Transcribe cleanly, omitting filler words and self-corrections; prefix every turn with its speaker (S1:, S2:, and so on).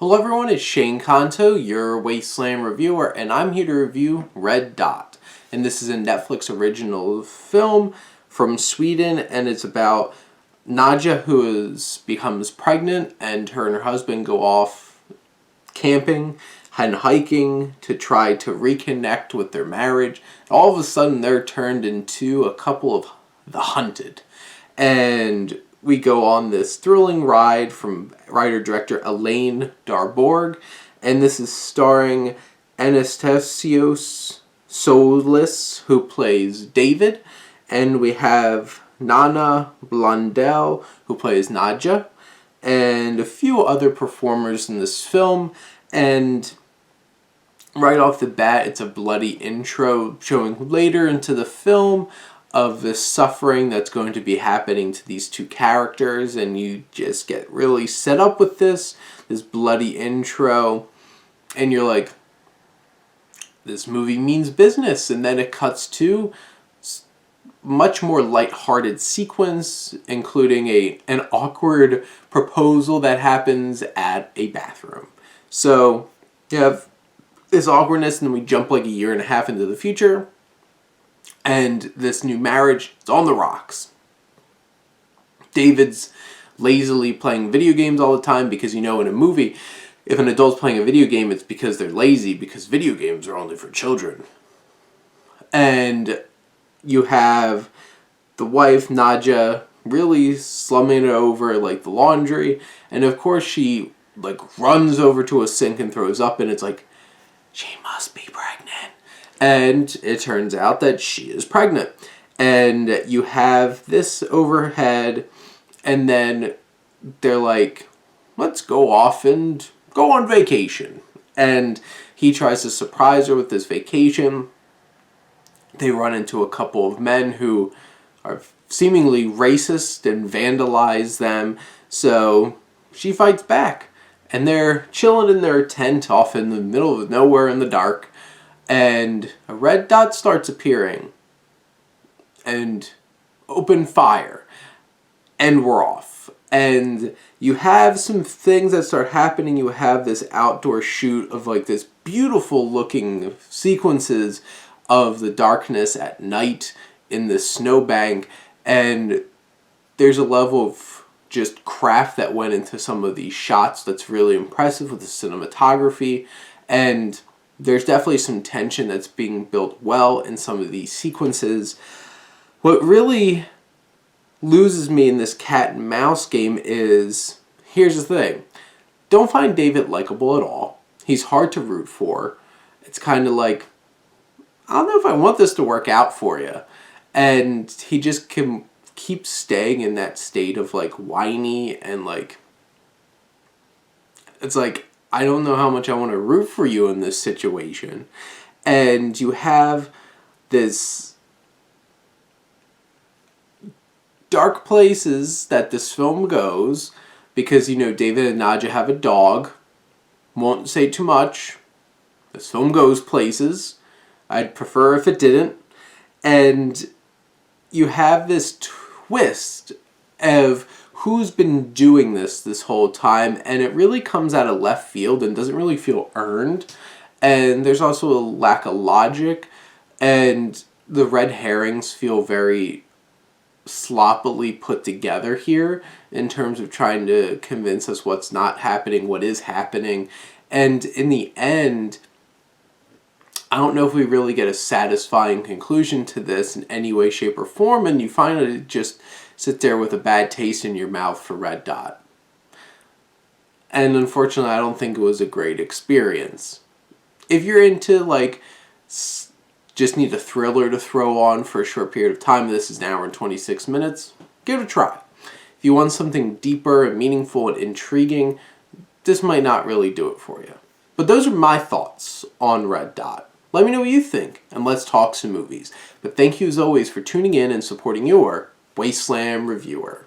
S1: Hello everyone, it's Shane Kanto, your Wasteland reviewer, and I'm here to review Red Dot. And this is a Netflix original film from Sweden, and it's about Nadja becomes pregnant, and her husband go off camping and hiking to try to reconnect with their marriage. All of a sudden, they're turned into a couple of the hunted. And we go on this thrilling ride from writer-director Elaine Darborg, and this is starring Anastasios Solis, who plays David, and we have Nana Blondell, who plays Nadja, and a few other performers in this film. And right off the bat, it's a bloody intro showing later into the film of the suffering that's going to be happening to these two characters, and you just get really set up with this bloody intro, and you're like, this movie means business. And then it cuts to much more lighthearted sequence, including an awkward proposal that happens at a bathroom. So you have this awkwardness, and then we jump like a year and a half into the future, and this new marriage is on the rocks. David's lazily playing video games all the time because, in a movie, if an adult's playing a video game, it's because they're lazy, because video games are only for children. And you have the wife, Nadja, really slumming it over like the laundry, and of course she runs over to a sink and throws up, and it's like, she must be pregnant. And it turns out that she is pregnant. And you have this overhead, and then they're like, let's go off and go on vacation. And he tries to surprise her with this vacation. They run into a couple of men who are seemingly racist and vandalize them. So she fights back. And they're chilling in their tent off in the middle of nowhere in the dark. And a red dot starts appearing. And open fire. And we're off. And you have some things that start happening. You have this outdoor shoot of this beautiful looking sequences of the darkness at night in this snowbank. And there's a level of just craft that went into some of these shots that's really impressive with the cinematography. And there's definitely some tension that's being built well in some of these sequences. What really loses me in this cat and mouse game is, here's the thing. Don't find David likable at all. He's hard to root for. It's kind of like, I don't know if I want this to work out for you. And he just can keep staying in that state of whiny and it's like, I don't know how much I want to root for you in this situation. And you have this dark places that this film goes because, David and Nadja have a dog. Won't say too much. This film goes places. I'd prefer if it didn't. And you have this twist of who's been doing this whole time, and it really comes out of left field and doesn't really feel earned. And there's also a lack of logic, and the red herrings feel very sloppily put together here in terms of trying to convince us what's not happening, what is happening. And in the end, I don't know if we really get a satisfying conclusion to this in any way, shape, or form, and you finally just sit there with a bad taste in your mouth for Red Dot. And unfortunately, I don't think it was a great experience. If you're into, just need a thriller to throw on for a short period of time, this is an hour and 26 minutes, give it a try. If you want something deeper and meaningful and intriguing, this might not really do it for you. But those are my thoughts on Red Dot. Let me know what you think, and let's talk some movies. But thank you as always for tuning in and supporting your Wasteland reviewer.